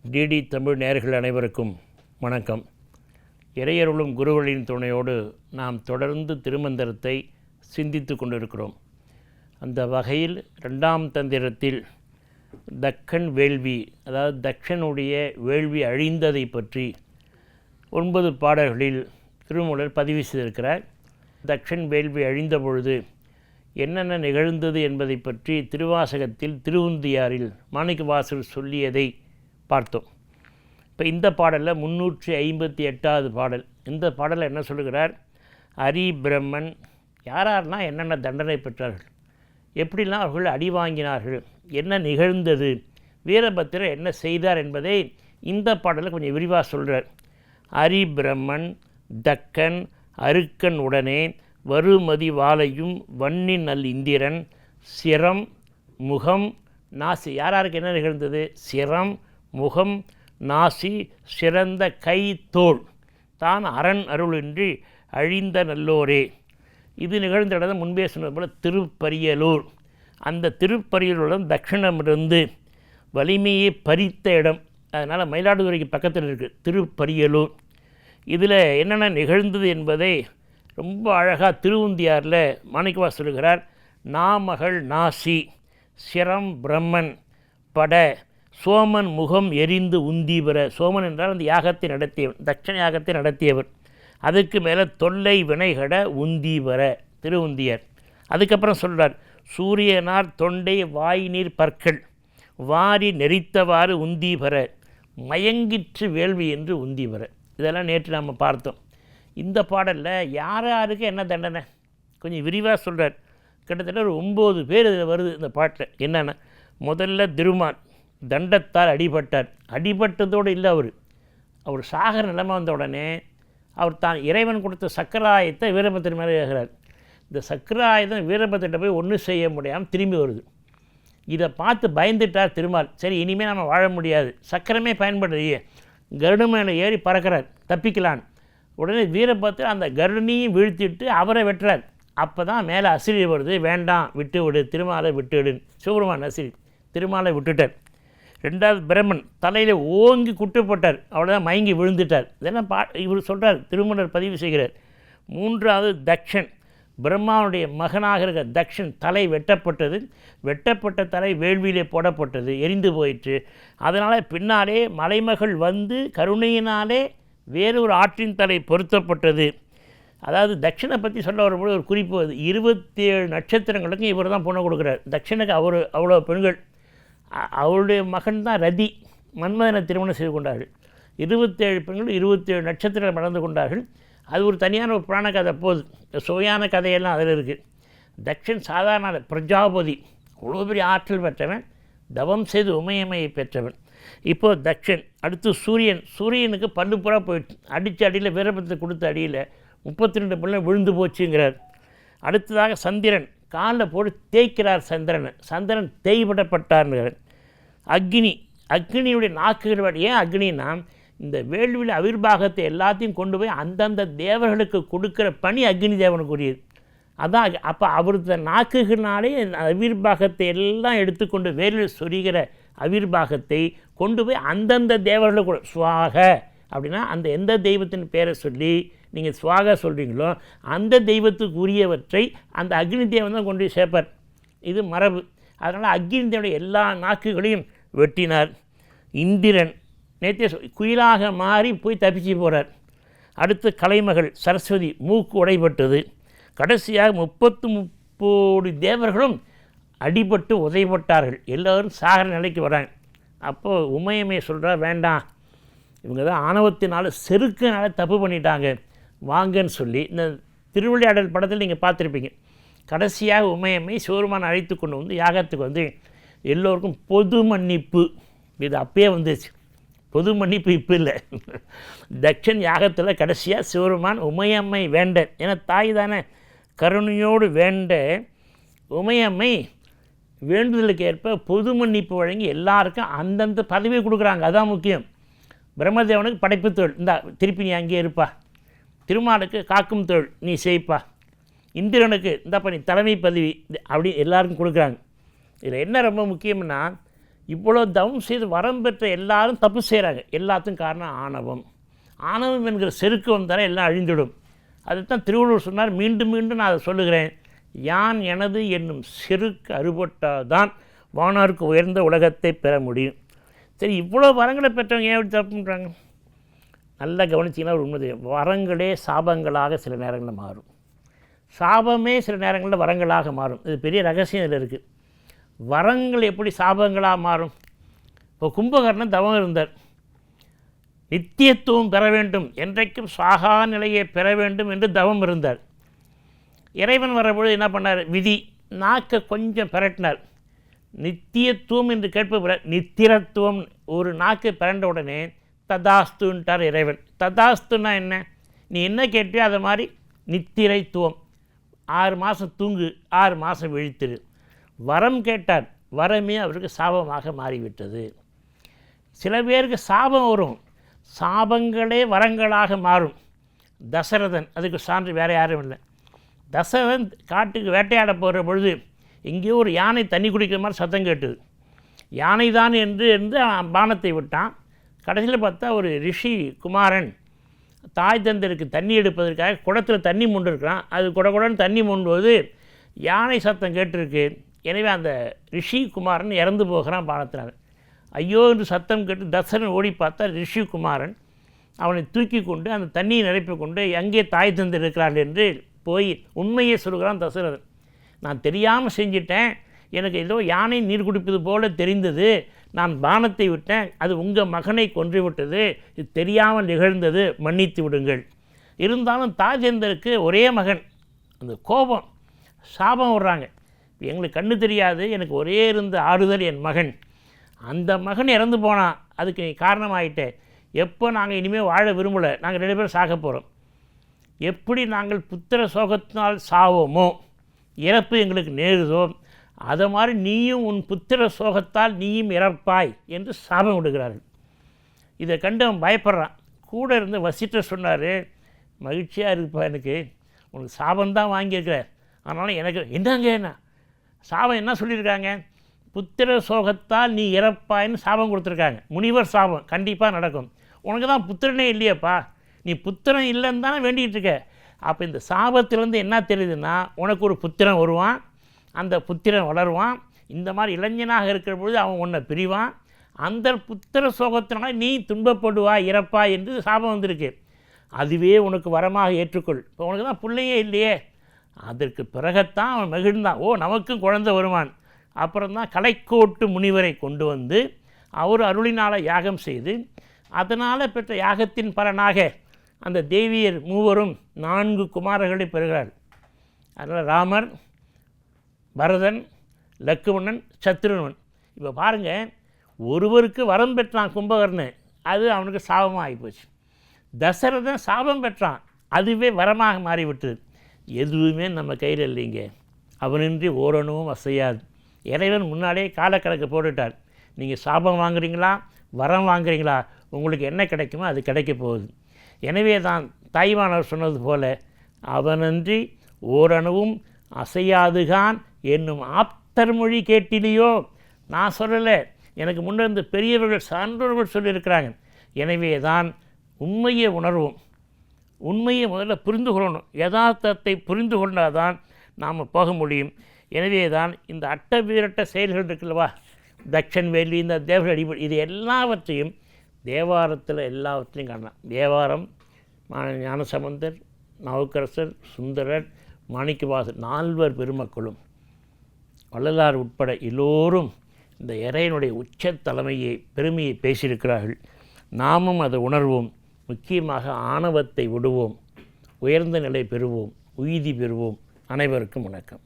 DD Tamil நேயர்கள் அனைவருக்கும் வணக்கம். இறையருளும் குருவழியின் துணையோடு நாம் தொடர்ந்து திருமந்திரத்தை சிந்தித்து கொண்டிருக்கிறோம். அந்த வகையில் 2ஆம் தந்திரத்தில் தக்கன் வேள்வி, அதாவது தக்ஷனுடைய வேள்வி அழிந்ததை பற்றி 9 பாடல்களில் திருமூலர் பதிவு செய்திருக்கிறார். தக்ஷன் வேள்வி அழிந்த பொழுது என்னென்ன நிகழ்ந்தது என்பதை பற்றி திருவாசகத்தில் திருவுந்தியாரில் மாணிக்கவாசகர் சொல்லியதை பார்த்தோம். இப்போ இந்த பாடலில் 358வது பாடல். இந்த பாடலில் என்ன சொல்லுகிறார்? அரி பிரம்மன் யாரார்னா என்னென்ன தண்டனை பெற்றார்கள், எப்படிலாம் அவர்கள் அடி வாங்கினார்கள், என்ன நிகழ்ந்தது, வீரபத்திரர் என்ன செய்தார் என்பதை இந்த பாடலில் கொஞ்சம் விரிவாக சொல்கிறார். அரி பிரம்மன் தக்கன் அருக்கன் உடனே வருமதி வாலையும் வன்னி நல் இந்திரன் சிரம் முகம் நாசி. யாராருக்கு என்ன நிகழ்ந்தது? சிரம் முகம் நாசி சிறந்த கை தோள் தான் அரண் அருளின்றி அழிந்த நல்லோரே. இது நிகழ்ந்த இடம் முன்பே சொன்னது போல் திருப்பரியலூர். அந்த திருப்பரியலூரிடம் தட்சிணமிருந்து வலிமையை பறித்த இடம், அதனால் மயிலாடுதுறைக்கு பக்கத்தில் இருக்குது திருப்பரியலூர். இதில் என்னென்ன நிகழ்ந்தது என்பதை ரொம்ப அழகாக திருவுந்தியாரில் மாணிக்கவாசகர் சொல்கிறார். நாமகள் நாசி சிரம் பிரம்மன் பட சோமன் முகம் எரிந்து உந்தீபர. சோமன் என்றால் அந்த யாகத்தை நடத்தியவர், தட்சண யாகத்தை நடத்தியவர். அதுக்கு மேலே தொல்லை வினைகட உந்தீபர திருவுந்தியர். அதுக்கப்புறம் சொல்கிறார், சூரியனார் தொண்டை வாய் நீர் பற்கள் வாரி நெறித்தவாறு உந்தீபர மயங்கிற்று வேள்வி என்று உந்தீபர. இதெல்லாம் நேற்று நாம் பார்த்தோம். இந்த பாடலில் யாருக்கு என்ன தண்டனை கொஞ்சம் விரிவாக சொல்கிறார். கிட்டத்தட்ட ஒரு 9 பேர் இதில் வருது இந்த பாட்டில். என்னென்ன? முதல்ல திருமால் தண்டத்தால் அடிபட்டார். அடிபட்டதோடு இல்லை, அவர் சாகர நிலைமை வந்த உடனே அவர் தான் இறைவன் கொடுத்த சக்கராயத்தை வீரபத்திரன் மேலே ஏறுகிறார். இந்த சக்கராயுதம் வீரபத்திரத்தை போய் ஒன்றும் செய்ய முடியாமல் திரும்பி வருது. இதை பார்த்து பயந்துட்டார் திருமால். சரி, இனிமேல் நம்ம வாழ முடியாது, சக்கரமே பயன்படுறியே, கருடு மேலே ஏறி பறக்கிறார் தப்பிக்கலான். உடனே வீரபத்திரன் அந்த கருடனையும் வீழ்த்திட்டு அவரை வெட்டுறார். அப்போ தான் மேலே அசிரி வருது, வேண்டாம் விட்டு விடு, திருமாலை விட்டு விடுன்னு சிவபெருமான் அசிரி திருமாலை விட்டுட்டார். 2வது பிரம்மன் தலையில் ஓங்கி குட்டுப்பட்டார், அவ்வளோதான் மயங்கி விழுந்துட்டார். இதெல்லாம் இவர் சொல்கிறார், திருமூலர் பதிவு செய்கிறார். 3வது தக்ஷன், பிரம்மாவுடைய மகனாக இருக்கிற தக்ஷன் தலை வெட்டப்பட்டது. வெட்டப்பட்ட தலை வேள்வியிலே போடப்பட்டது, எரிந்து போயிற்று. அதனால் பின்னாலே மலைமகள் வந்து கருணையினாலே வேறொரு ஆற்றின் தலை பொருத்தப்பட்டது. அதாவது தட்சிணை பற்றி சொல்ல வரும்போது ஒரு குறிப்பு அது 27 நட்சத்திரங்களுக்கும் இவர் தான் பொண்ணை கொடுக்குறார். தட்சிணுக்கு அவ்வளோ பெண்கள். அவருடைய மகன் தான் ரதி, மன்மதனை திருமணம் செய்து கொண்டார்கள். 27 பெண்கள் 27 நட்சத்திரங்கள் மணந்து கொண்டார்கள். அது ஒரு தனியான ஒரு புராண கதை போகுது, சுவையான கதையெல்லாம் அதில் இருக்குது. தக்ஷன் சாதாரண பிரஜாபதி, அவ்வளோ பெரிய ஆற்றல் பெற்றவன், தவம் செய்து உமையமையை பெற்றவன். இப்போது தக்ஷன். அடுத்து சூரியனுக்கு பல்லு புறா போயிடுச்சு, அடித்த அடியில் வீரபத்திரத்தை கொடுத்த அடியில் 32 பல்லு விழுந்து போச்சுங்கிறார். அடுத்ததாக சந்திரன் காலில் போட்டு தேய்க்கிறார் சந்திரன் தேய்படப்பட்டார்ங்கிறார். அக்னியுடைய நாக்குகள். ஏன் அக்னின்னா இந்த வேள்வியில் அவிர்வாகத்தை எல்லாத்தையும் கொண்டு போய் அந்தந்த தேவர்களுக்கு கொடுக்குற பணி அக்னி தேவனுக்குரியது. அதான் அப்போ அவரது நாக்குகளாலே அவிர்வாகத்தை எல்லாம் எடுத்துக்கொண்டு வேலில் சொரிகிற அவிர்வாகத்தை கொண்டு போய் அந்தந்த தேவர்களுக்கு சுவாக அப்படின்னா அந்த எந்த தெய்வத்தின் பேரை சொல்லி நீங்கள் சுவாக சொல்கிறீங்களோ அந்த தெய்வத்துக்கு உரியவற்றை அந்த அக்னி தேவன் தான் கொண்டு போய் சேர்ப்பார். இது மரபு. அதனால் அக்னி தேவனுடைய எல்லா நாக்குகளையும் வெட்டினார். இந்திரன் நேற்றே குயிலாக மாறி போய் தப்பிச்சு போகிறார். அடுத்து கலைமகள் சரஸ்வதி மூக்கு உடைபட்டது. கடைசியாக 33 தேவர்களும் அடிபட்டு உதைப்பட்டார்கள். எல்லோரும் சாகர நிலைக்கு வராங்க. அப்போது உமையம்மை சொல்கிறார், வேண்டாம், இவங்க தான் ஆணவத்தினால செருக்கினால தப்பு பண்ணிட்டாங்க, வாங்கன்னு சொல்லி. இந்த திருவிளையாடல் படத்தில் நீங்கள் பார்த்துருப்பீங்க. கடைசியாக உமையம்மை சிவபெருமானை அழைத்து கொண்டு வந்து யாகத்துக்கு வந்து எல்லோருக்கும் பொது மன்னிப்பு, இது அப்பயே வந்துச்சு, பொது மன்னிப்பு இப்போ இல்லை. தக்ஷன் யாகத்தில் கடைசியாக சிவபெருமான் உமையம்மை வேண்ட, ஏன்னா தாய் தானே, கருணையோடு வேண்ட உமையம்மை வேண்டுதலுக்கு ஏற்ப பொது மன்னிப்பு வழங்கி எல்லாருக்கும் அந்தந்த பதவியை கொடுக்குறாங்க. அதுதான் முக்கியம். பிரம்மதேவனுக்கு படைப்பு தொழில், இந்த திருப்பி நீ அங்கேயே இருப்பா. திருமாலுக்கு காக்கும் தொழில் நீ செய்ப்பா. இந்திரனுக்கு இந்த பண்ணி தலைமை பதவி அப்படி எல்லாருக்கும் கொடுக்குறாங்க. இதில் என்ன ரொம்ப முக்கியம்னா, இவ்வளோ தவம் செய்து வரம் பெற்ற எல்லாரும் தப்பு செய்கிறாங்க. எல்லாத்துக்கும் காரணம் ஆணவம். ஆணவம் என்கிற செருக்கு வந்தால் எல்லாம் அழிந்துடும். அதுதான் திருவள்ளுவர் சொன்னார். மீண்டும் மீண்டும் நான் அதை சொல்லுகிறேன். யான் எனது என்னும் செருக்கு அறுபட்டால் தான் வானாருக்கு உயர்ந்த உலகத்தை பெற முடியும். சரி, இவ்வளோ வரங்களை பெற்றவங்க ஏன் எப்படி தப்பு பண்ணுறாங்க? நல்லா கவனிச்சிங்கன்னா ஒரு உண்மை, வரங்களே சாபங்களாக சில நேரங்களில் மாறும். சாபமே சில நேரங்களில் வரங்களாக மாறும். இது பெரிய ரகசியம் இதில் இருக்குது. வரங்கள் எப்படி சாபங்களாக மாறும்? இப்போ கும்பகர்ணன் தவம் இருந்தார். நித்தியத்துவம் பெற வேண்டும், என்றைக்கும் சாகா நிலையை பெற வேண்டும் என்று தவம் இருந்தார். இறைவன் வரப்பொழுது என்ன பண்ணார்? விதி நாக்கை கொஞ்சம் பெரட்டினார். நித்தியத்துவம் என்று கேட்ப நித்திரத்துவம் ஒரு நாக்கை பிறண்ட உடனே ததாஸ்துன்ட்டார் இறைவன். ததாஸ்துன்னா என்ன? நீ என்ன கேட்டியோ அதை மாதிரி நித்திரைத்துவம். 6 மாதம் தூங்கு, 6 மாதம் விழித்திரு. வரம் கேட்டார். வரமே அவருக்கு சாபமாக மாறிவிட்டது. சில பேருக்கு சாபம் வரும், சாபங்களே வரங்களாக மாறும். தசரதன் அதுக்கு சான்று வேறு யாரும் இல்லை. தசரதன் காட்டுக்கு வேட்டையாட போகிற பொழுது எங்கேயோ ஒரு யானை தண்ணி குடிக்கிற மாதிரி சத்தம் கேட்டுது. யானை தான் என்று பானத்தை விட்டான். கடைசியில் பார்த்தா ஒரு ரிஷி குமாரன் தாய் தந்தருக்கு தண்ணி எடுப்பதற்காக குடத்தில் தண்ணி மொண்டிருக்கிறான். அது குடன்னு தண்ணி மொண்டுவது யானை சத்தம் கேட்டிருக்கு. எனவே அந்த ரிஷி குமாரன் இறந்து போகிறான் பானத்தினார். ஐயோ என்று சத்தம் கேட்டு தசரன் ஓடி பார்த்தா ரிஷி குமாரன் அவனை தூக்கி கொண்டு அந்த தண்ணியை நிரப்பி கொண்டு எங்கே தாய் தந்தர் இருக்கிறார்கள் என்று போய் உண்மையை சொல்கிறான் தசரதன். நான் தெரியாமல் செஞ்சிட்டேன், எனக்கு ஏதோ யானை நீர் குடிப்பது போல தெரிந்தது, நான் பானத்தை விட்டேன், அது உங்கள் மகனை கொன்று விட்டது, இது தெரியாமல் நிகழ்ந்தது, மன்னித்து விடுங்கள். இருந்தாலும் தாஜேந்தருக்கு ஒரே மகன், அந்த கோபம் சாபம் விடுறாங்க. எங்களுக்கு கண்ணு தெரியாது, எனக்கு ஒரே இருந்த ஆறுதல் என் மகன், அந்த மகன் இறந்து போனான், அதுக்கு காரணமாயிட்டேன். எப்போ நாங்கள் இனிமேல் வாழ விரும்பலை, நாங்கள் 2 பேரும் சாக போகிறோம். எப்படி நாங்கள் புத்திர சோகத்தினால் சாவோமோ, இறப்பு எங்களுக்கு நேருதோ, அதை மாதிரி நீயும் உன் புத்திர சோகத்தால் நீயும் இறப்பாய் என்று சாபம் விடுகிறார்கள். இதை கண்டு அவன் பயப்படுறான். கூட இருந்து வசிட்டர் சொன்னார், மகிழ்ச்சியாக இருக்குப்பா, எனக்கு உனக்கு சாபந்தான் வாங்கியிருக்கிற, அதனால் எனக்கு என்னங்க என்ன சாபம் என்ன சொல்லியிருக்காங்க? புத்திர சோகத்தால் நீ இறப்பாயின்னு சாபம் கொடுத்துருக்காங்க. முனிவர் சாபம் கண்டிப்பாக நடக்கும். உனக்கு தான் புத்திரனே இல்லையப்பா, நீ புத்திரன் இல்லைன்னு தானே வேண்டிகிட்டு இருக்க. அப்போ இந்த சாபத்திலேருந்து என்ன தெரியுதுன்னா, உனக்கு ஒரு புத்திரன் வருவான், அந்த புத்திரன் வளருவான், இந்த மாதிரி இளைஞனாக இருக்கிற பொழுது அவன் உன்னை பிரிவான், அந்த புத்திர சோகத்தினால நீ துன்பப்படுவாய், இறப்பாய் என்று சாபம் வந்திருக்கு. அதுவே உனக்கு வரமாக ஏற்றுக்கொள். இப்போ உனக்கு தான் பிள்ளையே இல்லையே. அதற்கு பிறகுத்தான் அவன் மகிழ்ந்தான். ஓ, நமக்கும் குழந்தை வருவான். அப்புறம்தான் கலைக்கோட்டு முனிவரை கொண்டு வந்து அவர் அருளினால் யாகம் செய்து அதனால் பெற்ற யாகத்தின் பலனாக அந்த தேவியர் மூவரும் 4 குமாரர்களை பெறுகிறார். அதனால் ராமர், பரதன், லக்குமணன், சத்ருவன். இப்போ பாருங்கள், ஒருவருக்கு வரம் பெற்றான் கும்பகர்ணன், அது அவனுக்கு சாபமாக ஆகிப்போச்சு. தசரதன் சாபம் பெற்றான், அதுவே வரமாக மாறிவிட்டது. எதுவுமே நம்ம கையில் இல்லைங்க. அவனின்றி ஓரணுவும் அசையாது. இறைவன் முன்னாடியே காலக்கணக்கு போட்டுட்டார். நீங்கள் சாபம் வாங்குறீங்களா, வரம் வாங்குறீங்களா, உங்களுக்கு என்ன கிடைக்குமோ அது கிடைக்க போகுது. எனவே தான் தாய்மானவர் சொன்னது போல, அவனன்றி ஓரணுவும் அசையாதுகான் என்னும் ஆப்தர் மொழி கேட்டிலையோ. நான் சொல்லலை, எனக்கு முன்னிருந்த பெரியவர்கள் சான்றோர்கள் சொல்லியிருக்கிறாங்க. எனவே தான் உண்மையை உணர்வோம். உண்மையை முதல்ல புரிந்து கொள்ளணும். யதார்த்தத்தை புரிந்து கொண்டால் தான் நாம் போக முடியும். எனவே தான் இந்த அட்டவீரட்ட செயல்கள் இருக்குல்லவா, தட்சன் வேலி, இந்த தேவர்கள் அடிப்படை, இது எல்லாவற்றையும் தேவாரத்தில் எல்லாவற்றையும் காணலாம். தேவாரம், ஞானசம்பந்தர், நாவுக்கரசர், சுந்தரர், மாணிக்கவாசர் 4 பெருமக்களும் வள்ளலார் உட்பட எல்லோரும் இந்த இறைவனுடைய உச்ச தலைமையை பெருமையை பேசியிருக்கிறார்கள். நாமும் அதை உணர்வோம். முக்கியமாக ஆணவத்தை விடுவோம், உயர்ந்த நிலை பெறுவோம், உய்தி பெறுவோம். அனைவருக்கும் வணக்கம்.